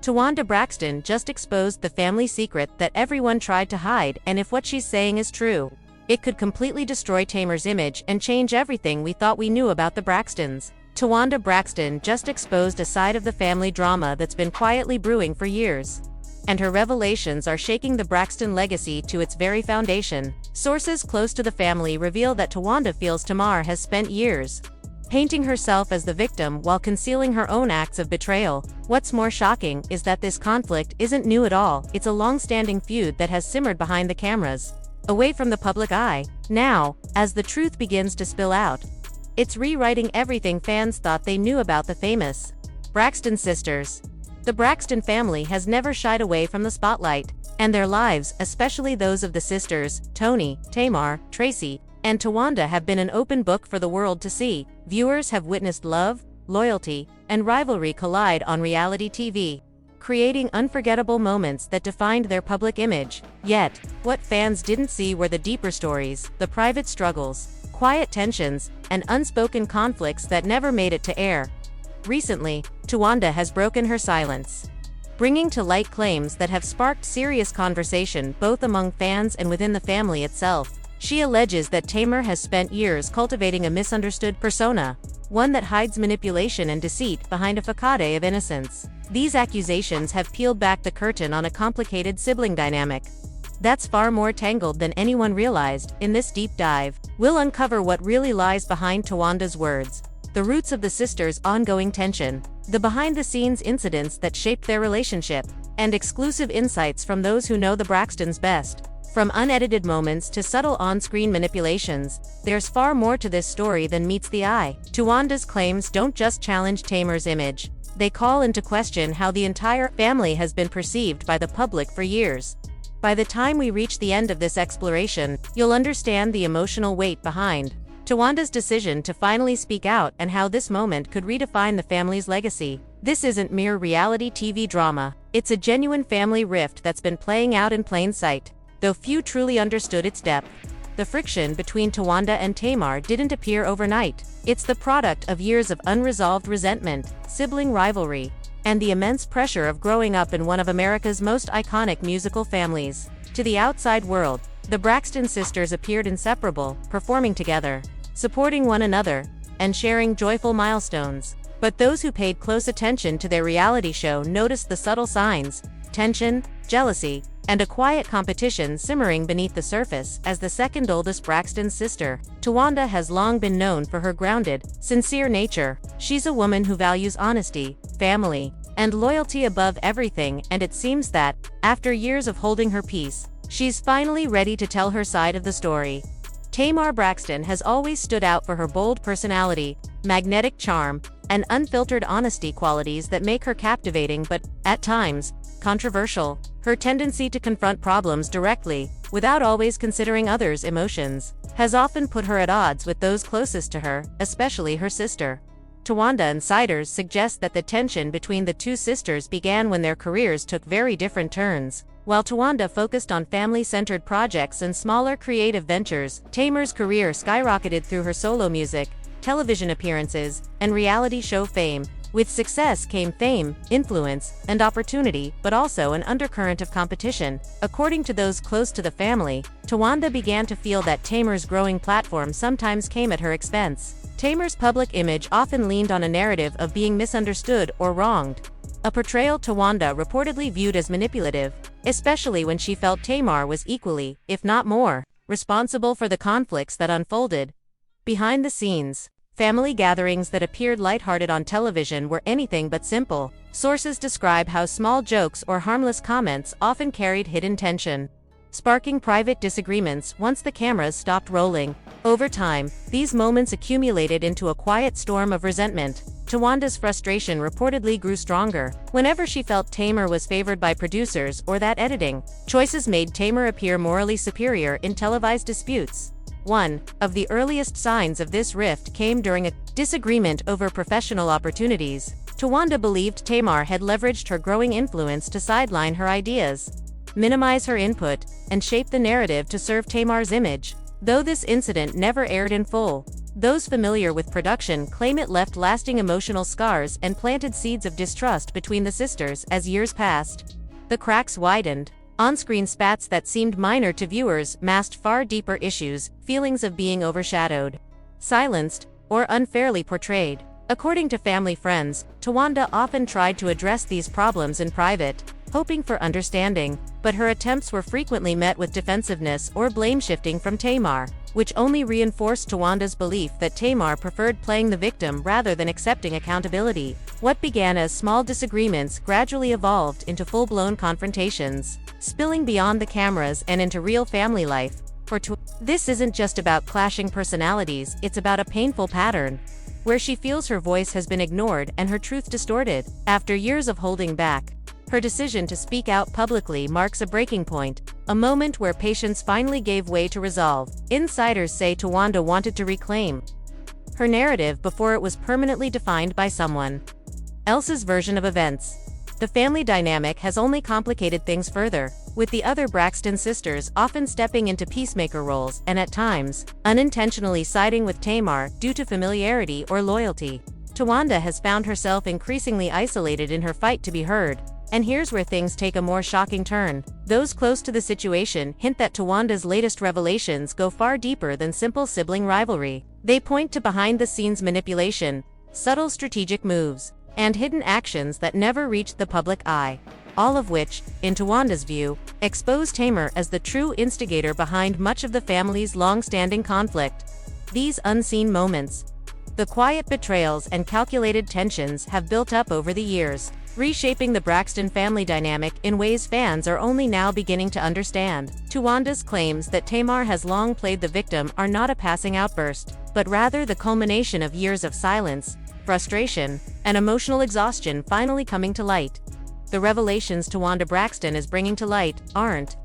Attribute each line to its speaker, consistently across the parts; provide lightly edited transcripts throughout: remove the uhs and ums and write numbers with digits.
Speaker 1: Towanda Braxton just exposed the family secret that everyone tried to hide, and if what she's saying is true, it could completely destroy Tamar's image and change everything we thought we knew about the Braxtons. Towanda Braxton just exposed a side of the family drama that's been quietly brewing for years. And her revelations are shaking the Braxton legacy to its very foundation. Sources close to the family reveal that Towanda feels Tamar has spent years painting herself as the victim while concealing her own acts of betrayal. What's more shocking is that this conflict isn't new at all. It's a long-standing feud that has simmered behind the cameras, away from the public eye. Now, as the truth begins to spill out, it's rewriting everything fans thought they knew about the famous Braxton sisters. The Braxton family has never shied away from the spotlight, and their lives, especially those of the sisters, Tony, Tamar, Tracy, and Towanda, have been an open book for the world to see. Viewers have witnessed love, loyalty, and rivalry collide on reality TV, creating unforgettable moments that defined their public image. Yet, what fans didn't see were the deeper stories, the private struggles, quiet tensions, and unspoken conflicts that never made it to air. Recently, Towanda has broken her silence, bringing to light claims that have sparked serious conversation both among fans and within the family itself. She alleges that Tamar has spent years cultivating a misunderstood persona, one that hides manipulation and deceit behind a facade of innocence. These accusations have peeled back the curtain on a complicated sibling dynamic that's far more tangled than anyone realized. In this deep dive, we'll uncover what really lies behind Towanda's words, the roots of the sisters' ongoing tension, the behind-the-scenes incidents that shaped their relationship, and exclusive insights from those who know the Braxtons best. From unedited moments to subtle on-screen manipulations, there's far more to this story than meets the eye. Towanda's claims don't just challenge Tamar's image, they call into question how the entire family has been perceived by the public for years. By the time we reach the end of this exploration, you'll understand the emotional weight behind Towanda's decision to finally speak out and how this moment could redefine the family's legacy. This isn't mere reality TV drama, it's a genuine family rift that's been playing out in plain sight, though few truly understood its depth. The friction between Towanda and Tamar didn't appear overnight. It's the product of years of unresolved resentment, sibling rivalry, and the immense pressure of growing up in one of America's most iconic musical families. To the outside world, the Braxton sisters appeared inseparable, performing together, supporting one another, and sharing joyful milestones. But those who paid close attention to their reality show noticed the subtle signs: tension, jealousy, and a quiet competition simmering beneath the surface. As the second oldest Braxton sister, Towanda has long been known for her grounded, sincere nature. She's a woman who values honesty, family, and loyalty above everything, and it seems that, after years of holding her peace, she's finally ready to tell her side of the story. Tamar Braxton has always stood out for her bold personality, magnetic charm, and unfiltered honesty, qualities that make her captivating but, at times, controversial. Her tendency to confront problems directly, without always considering others' emotions, has often put her at odds with those closest to her, especially her sister. Towanda insiders suggest that the tension between the two sisters began when their careers took very different turns. While Towanda focused on family-centered projects and smaller creative ventures, Tamar's career skyrocketed through her solo music, television appearances, and reality show fame. With success came fame, influence, and opportunity, but also an undercurrent of competition. According to those close to the family, Towanda began to feel that Tamar's growing platform sometimes came at her expense. Tamar's public image often leaned on a narrative of being misunderstood or wronged, a portrayal Towanda reportedly viewed as manipulative, especially when she felt Tamar was equally, if not more, responsible for the conflicts that unfolded behind the scenes. Family gatherings that appeared lighthearted on television were anything but simple. Sources describe how small jokes or harmless comments often carried hidden tension, sparking private disagreements once the cameras stopped rolling. Over time, these moments accumulated into a quiet storm of resentment. Towanda's frustration reportedly grew stronger whenever she felt Tamar was favored by producers or that editing choices made Tamar appear morally superior in televised disputes. One of the earliest signs of this rift came during a disagreement over professional opportunities. Towanda believed Tamar had leveraged her growing influence to sideline her ideas, minimize her input, and shape the narrative to serve Tamar's image. Though this incident never aired in full, Those familiar with production claim it left lasting emotional scars and planted seeds of distrust between the sisters as years passed. The cracks widened. On-screen spats that seemed minor to viewers masked far deeper issues, feelings of being overshadowed, silenced, or unfairly portrayed. According to family friends, Towanda often tried to address these problems in private, hoping for understanding, but her attempts were frequently met with defensiveness or blame-shifting from Tamar, which only reinforced Towanda's belief that Tamar preferred playing the victim rather than accepting accountability. What began as small disagreements gradually evolved into full-blown confrontations, spilling beyond the cameras and into real family life. This isn't just about clashing personalities, it's about a painful pattern, where she feels her voice has been ignored and her truth distorted. After years of holding back, her decision to speak out publicly marks a breaking point, a moment where patience finally gave way to resolve. Insiders say Towanda wanted to reclaim her narrative before it was permanently defined by someone else's version of events. The family dynamic has only complicated things further, with the other Braxton sisters often stepping into peacemaker roles and at times, unintentionally siding with Tamar due to familiarity or loyalty. Towanda has found herself increasingly isolated in her fight to be heard. And here's where things take a more shocking turn. Those close to the situation hint that Towanda's latest revelations go far deeper than simple sibling rivalry. They point to behind-the-scenes manipulation, subtle strategic moves, and hidden actions that never reached the public eye. All of which, in Towanda's view, expose Tamar as the true instigator behind much of the family's long-standing conflict. These unseen moments, the quiet betrayals and calculated tensions have built up over the years, reshaping the Braxton family dynamic in ways fans are only now beginning to understand. Towanda's claims that Tamar has long played the victim are not a passing outburst, but rather the culmination of years of silence, frustration, and emotional exhaustion finally coming to light. The revelations Towanda Braxton is bringing to light aren't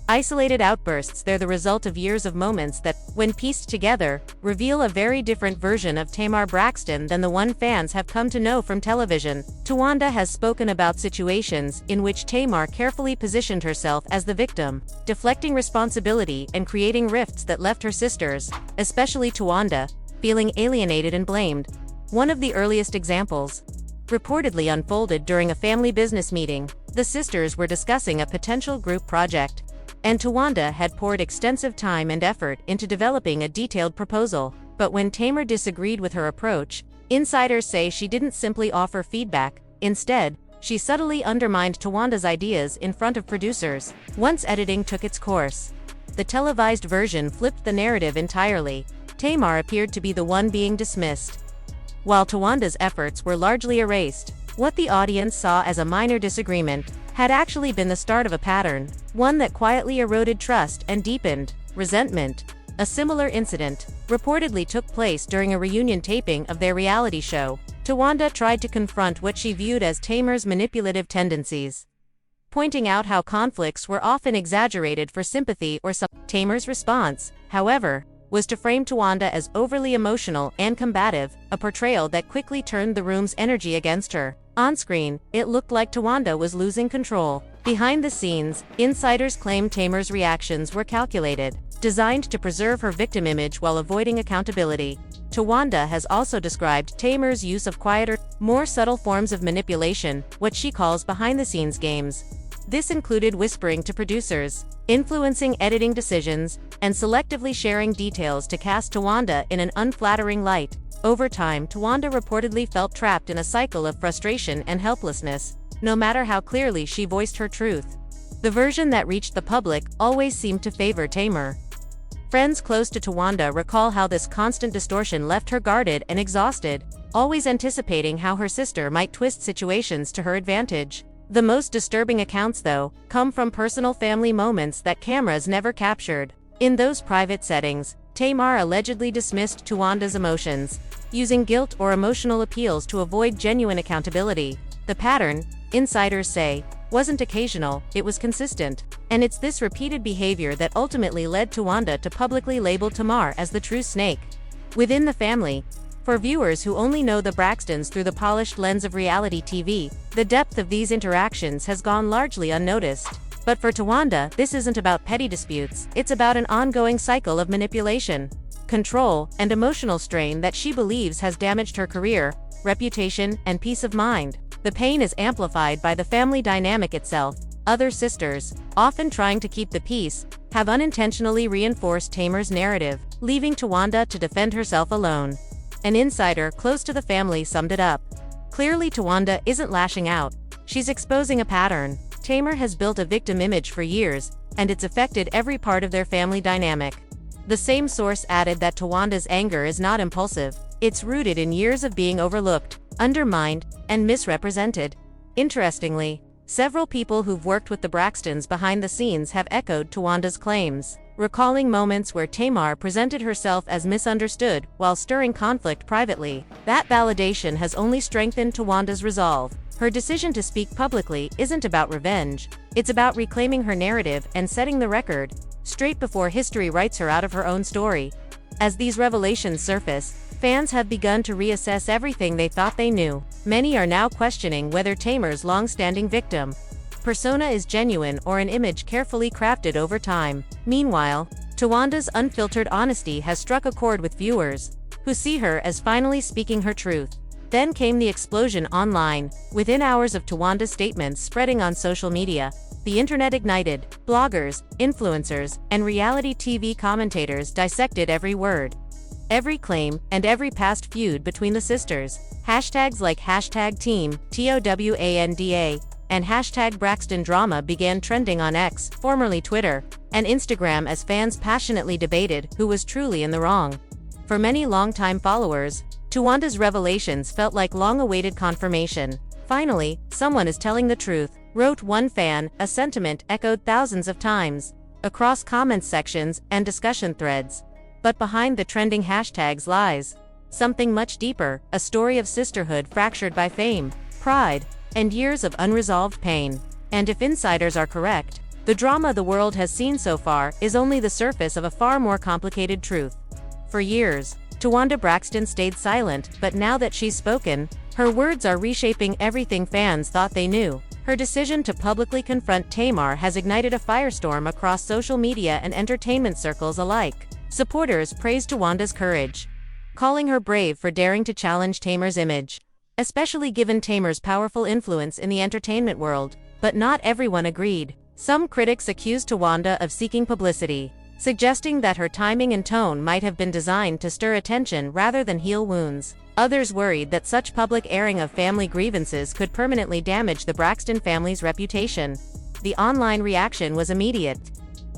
Speaker 1: isolated outbursts, they're the result of years of moments that, when pieced together, reveal a very different version of Tamar Braxton than the one fans have come to know from television. Towanda has spoken about situations in which Tamar carefully positioned herself as the victim, deflecting responsibility and creating rifts that left her sisters, especially Towanda, feeling alienated and blamed. One of the earliest examples reportedly unfolded during a family business meeting. The sisters were discussing a potential group project, and Towanda had poured extensive time and effort into developing a detailed proposal. But when Tamar disagreed with her approach, insiders say she didn't simply offer feedback. Instead, she subtly undermined Towanda's ideas in front of producers. Once editing took its course, the televised version flipped the narrative entirely. Tamar appeared to be the one being dismissed, while Towanda's efforts were largely erased. What the audience saw as a minor disagreement had actually been the start of a pattern, one that quietly eroded trust and deepened resentment. A similar incident reportedly took place during a reunion taping of their reality show. Towanda tried to confront what she viewed as Tamar's manipulative tendencies, pointing out how conflicts were often exaggerated for sympathy or Tamar's response, however, was to frame Towanda as overly emotional and combative, a portrayal that quickly turned the room's energy against her. On-screen, it looked like Towanda was losing control. Behind the scenes, insiders claim Tamar's reactions were calculated, designed to preserve her victim image while avoiding accountability. Towanda has also described Tamar's use of quieter, more subtle forms of manipulation, what she calls behind-the-scenes games. This included whispering to producers, influencing editing decisions, and selectively sharing details to cast Towanda in an unflattering light. Over time, Towanda reportedly felt trapped in a cycle of frustration and helplessness, no matter how clearly she voiced her truth. The version that reached the public always seemed to favor Tamar. Friends close to Towanda recall how this constant distortion left her guarded and exhausted, always anticipating how her sister might twist situations to her advantage. The most disturbing accounts, though, come from personal family moments that cameras never captured. In those private settings, Tamar allegedly dismissed Towanda's emotions, using guilt or emotional appeals to avoid genuine accountability. The pattern, insiders say, wasn't occasional, it was consistent. And it's this repeated behavior that ultimately led Towanda to publicly label Tamar as the true snake within the family. For viewers who only know the Braxtons through the polished lens of reality TV, the depth of these interactions has gone largely unnoticed. But for Towanda, this isn't about petty disputes, it's about an ongoing cycle of manipulation. control, and emotional strain that she believes has damaged her career, reputation, and peace of mind. The pain is amplified by the family dynamic itself. Other sisters, often trying to keep the peace, have unintentionally reinforced Tamar's narrative, leaving Towanda to defend herself alone. An insider close to the family summed it up. Clearly, Towanda isn't lashing out. She's exposing a pattern. Tamar has built a victim image for years, and it's affected every part of their family dynamic. The same source added that Towanda's anger is not impulsive. It's rooted in years of being overlooked, undermined, and misrepresented. Interestingly, several people who've worked with the Braxtons behind the scenes have echoed Towanda's claims, recalling moments where Tamar presented herself as misunderstood while stirring conflict privately. That validation has only strengthened Towanda's resolve. Her decision to speak publicly isn't about revenge. It's about reclaiming her narrative and setting the record straight before history writes her out of her own story. As these revelations surface, fans have begun to reassess everything they thought they knew. Many are now questioning whether Tamar's long-standing victim persona is genuine or an image carefully crafted over time. Meanwhile, Towanda's unfiltered honesty has struck a chord with viewers, who see her as finally speaking her truth. Then came the explosion online. Within hours of Towanda's statements spreading on social media, the internet ignited. Bloggers, influencers, and reality TV commentators dissected every word, every claim, and every past feud between the sisters. Hashtags like #team, TOWANDA, and #Braxton drama began trending on X, formerly Twitter, and Instagram as fans passionately debated who was truly in the wrong. For many longtime followers, Towanda's revelations felt like long-awaited confirmation. Finally, someone is telling the truth, wrote one fan, a sentiment echoed thousands of times across comment sections and discussion threads. But behind the trending hashtags lies something much deeper, a story of sisterhood fractured by fame, pride, and years of unresolved pain. And if insiders are correct, the drama the world has seen so far is only the surface of a far more complicated truth. For years, Towanda Braxton stayed silent, but now that she's spoken, her words are reshaping everything fans thought they knew. Her decision to publicly confront Tamar has ignited a firestorm across social media and entertainment circles alike. Supporters praised Towanda's courage, calling her brave for daring to challenge Tamar's image, especially given Tamar's powerful influence in the entertainment world. But not everyone agreed. Some critics accused Towanda of seeking publicity, suggesting that her timing and tone might have been designed to stir attention rather than heal wounds. Others worried that such public airing of family grievances could permanently damage the Braxton family's reputation. The online reaction was immediate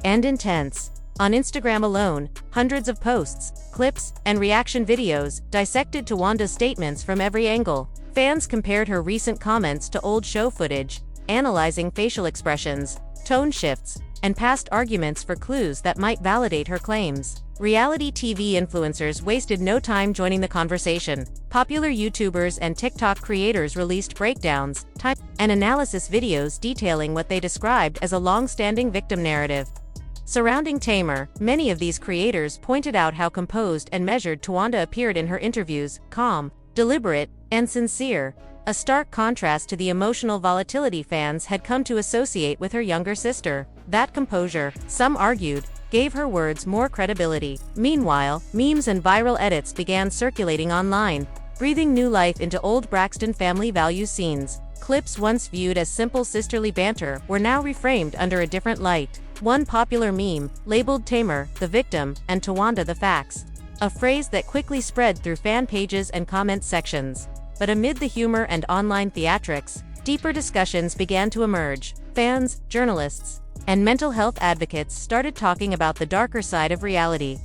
Speaker 1: and intense. On Instagram alone, hundreds of posts, clips, and reaction videos dissected Towanda's statements from every angle. Fans compared her recent comments to old show footage, analyzing facial expressions, tone shifts, and past arguments for clues that might validate her claims. Reality TV influencers wasted no time joining the conversation. Popular YouTubers and TikTok creators released breakdowns, and analysis videos detailing what they described as a long-standing victim narrative surrounding Tamar. Many of these creators pointed out how composed and measured Towanda appeared in her interviews, calm, deliberate, and sincere, a stark contrast to the emotional volatility fans had come to associate with her younger sister. That composure, some argued, gave her words more credibility. Meanwhile, memes and viral edits began circulating online, breathing new life into old Braxton family values scenes. Clips once viewed as simple sisterly banter were now reframed under a different light. One popular meme labeled Tamar the victim and Towanda the facts, a phrase that quickly spread through fan pages and comment sections. But amid the humor and online theatrics, deeper discussions began to emerge. Fans, journalists, and mental health advocates started talking about the darker side of reality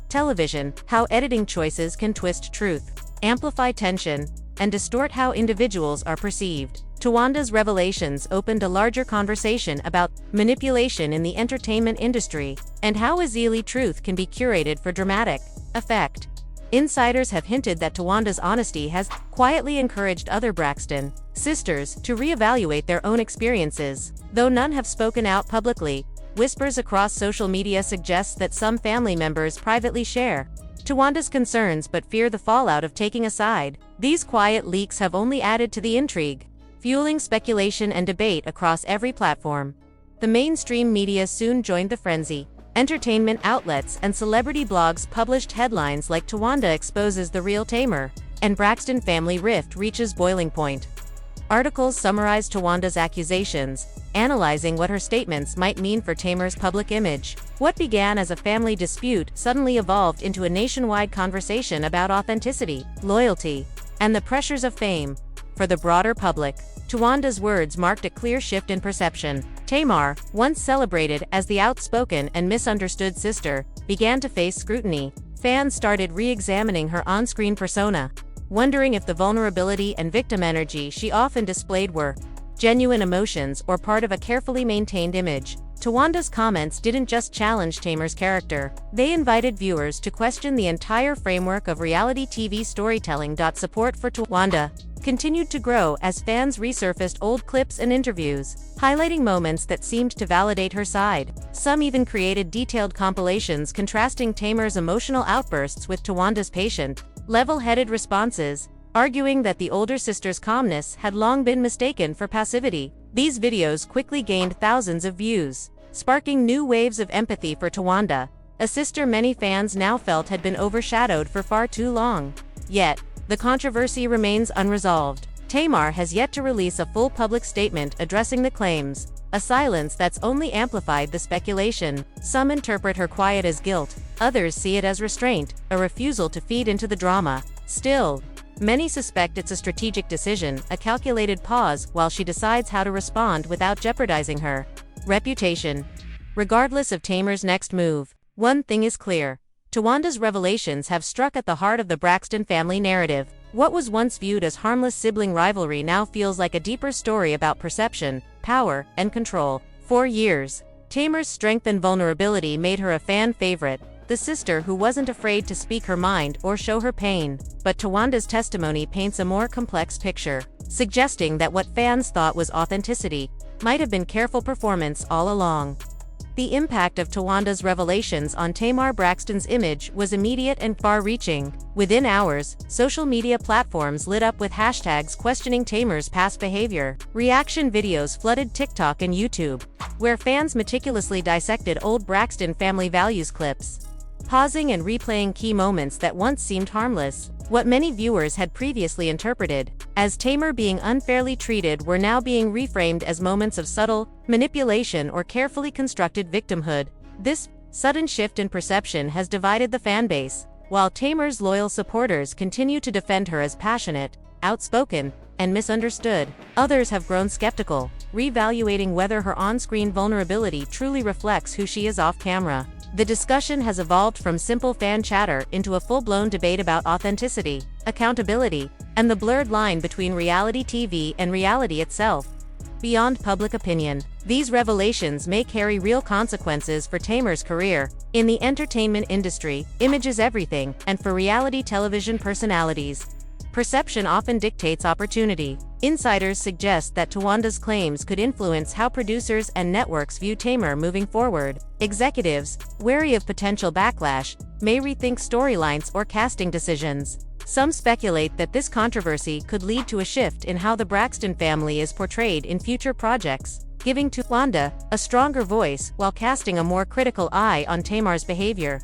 Speaker 1: television, how editing choices can twist truth, amplify tension, and distort how individuals are perceived. Towanda's revelations opened a larger conversation about manipulation in the entertainment industry and how easily truth can be curated for dramatic effect. Insiders have hinted that Towanda's honesty has quietly encouraged other Braxton sisters to reevaluate their own experiences. Though none have spoken out publicly, whispers across social media suggest that some family members privately share Towanda's concerns but fear the fallout of taking a side. These quiet leaks have only added to the intrigue, fueling speculation and debate across every platform. The mainstream media soon joined the frenzy, Entertainment outlets and celebrity blogs published headlines like "Towanda exposes the real Tamar," and "Braxton family rift reaches boiling point." Articles summarized Towanda's accusations, analyzing what her statements might mean for Tamar's public image. What began as a family dispute suddenly evolved into a nationwide conversation about authenticity, loyalty, and the pressures of fame. For the broader public, Towanda's words marked a clear shift in perception. Tamar, once celebrated as the outspoken and misunderstood sister, began to face scrutiny. Fans started re-examining her on-screen persona, wondering if the vulnerability and victim energy she often displayed were genuine emotions or part of a carefully maintained image. Towanda's comments didn't just challenge Tamar's character, they invited viewers to question the entire framework of reality TV storytelling. Support for Towanda continued to grow as fans resurfaced old clips and interviews, highlighting moments that seemed to validate her side. Some even created detailed compilations contrasting Tamar's emotional outbursts with Towanda's patient, level-headed responses, arguing that the older sister's calmness had long been mistaken for passivity. These videos quickly gained thousands of views, sparking new waves of empathy for Towanda, a sister many fans now felt had been overshadowed for far too long. Yet, the controversy remains unresolved. Tamar has yet to release a full public statement addressing the claims, a silence that's only amplified the speculation. Some interpret her quiet as guilt, others see it as restraint, a refusal to feed into the drama. Still, many suspect it's a strategic decision, a calculated pause while she decides how to respond without jeopardizing her reputation. Regardless of Tamar's next move, one thing is clear: Towanda's revelations have struck at the heart of the Braxton family narrative. What was once viewed as harmless sibling rivalry now feels like a deeper story about perception, power, and control. For years, Tamar's strength and vulnerability made her a fan favorite, the sister who wasn't afraid to speak her mind or show her pain. But Towanda's testimony paints a more complex picture, suggesting that what fans thought was authenticity might have been careful performance all along. The impact of Towanda's revelations on Tamar Braxton's image was immediate and far-reaching. Within hours, social media platforms lit up with hashtags questioning Tamar's past behavior. Reaction videos flooded TikTok and YouTube, where fans meticulously dissected old Braxton family values clips, pausing and replaying key moments that once seemed harmless. What many viewers had previously interpreted as Tamar being unfairly treated were now being reframed as moments of subtle manipulation or carefully constructed victimhood. This sudden shift in perception has divided the fanbase. While Tamar's loyal supporters continue to defend her as passionate, outspoken, and misunderstood, others have grown skeptical, reevaluating whether her on-screen vulnerability truly reflects who she is off-camera. The discussion has evolved from simple fan chatter into a full-blown debate about authenticity, accountability, and the blurred line between reality TV and reality itself. Beyond public opinion, these revelations may carry real consequences for Tamar's career. In the entertainment industry, image is everything, and for reality television personalities, perception often dictates opportunity. Insiders suggest that Towanda's claims could influence how producers and networks view Tamar moving forward. Executives, wary of potential backlash, may rethink storylines or casting decisions. Some speculate that this controversy could lead to a shift in how the Braxton family is portrayed in future projects, giving Towanda a stronger voice while casting a more critical eye on Tamar's behavior.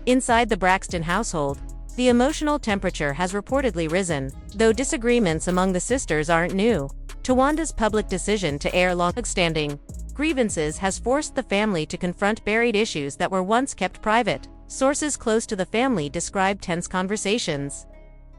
Speaker 1: Inside the Braxton household, the emotional temperature has reportedly risen, though disagreements among the sisters aren't new. Towanda's public decision to air long-standing grievances has forced the family to confront buried issues that were once kept private. Sources close to the family describe tense conversations,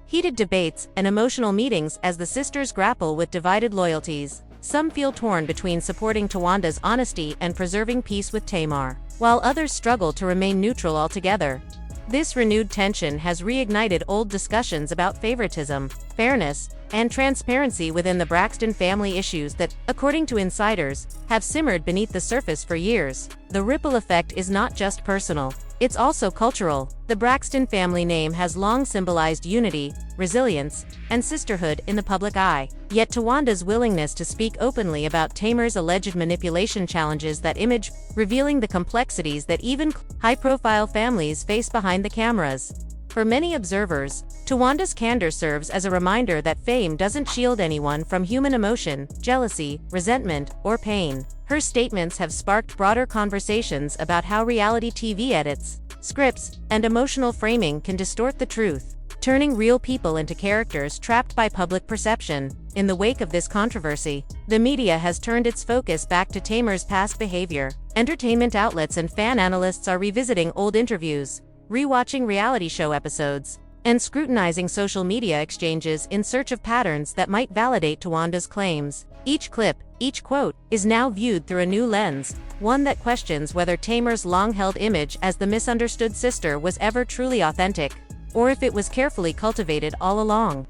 Speaker 1: heated debates, and emotional meetings as the sisters grapple with divided loyalties. Some feel torn between supporting Towanda's honesty and preserving peace with Tamar, while others struggle to remain neutral altogether. This renewed tension has reignited old discussions about favoritism, fairness, and transparency within the Braxton family, issues that, according to insiders, have simmered beneath the surface for years. The ripple effect is not just personal, it's also cultural. The Braxton family name has long symbolized unity, resilience, and sisterhood in the public eye. Yet Towanda's willingness to speak openly about Tamar's alleged manipulation challenges that image, revealing the complexities that even high-profile families face behind the cameras. For many observers, Tawanda's candor serves as a reminder that fame doesn't shield anyone from human emotion, jealousy, resentment, or pain. Her statements have sparked broader conversations about how reality TV edits, scripts, and emotional framing can distort the truth, turning real people into characters trapped by public perception. In the wake of this controversy, the media has turned its focus back to Tamar's past behavior. Entertainment outlets and fan analysts are revisiting old interviews, rewatching reality show episodes, and scrutinizing social media exchanges in search of patterns that might validate Tawanda's claims. Each clip, each quote, is now viewed through a new lens, one that questions whether Tamar's long-held image as the misunderstood sister was ever truly authentic, or if it was carefully cultivated all along.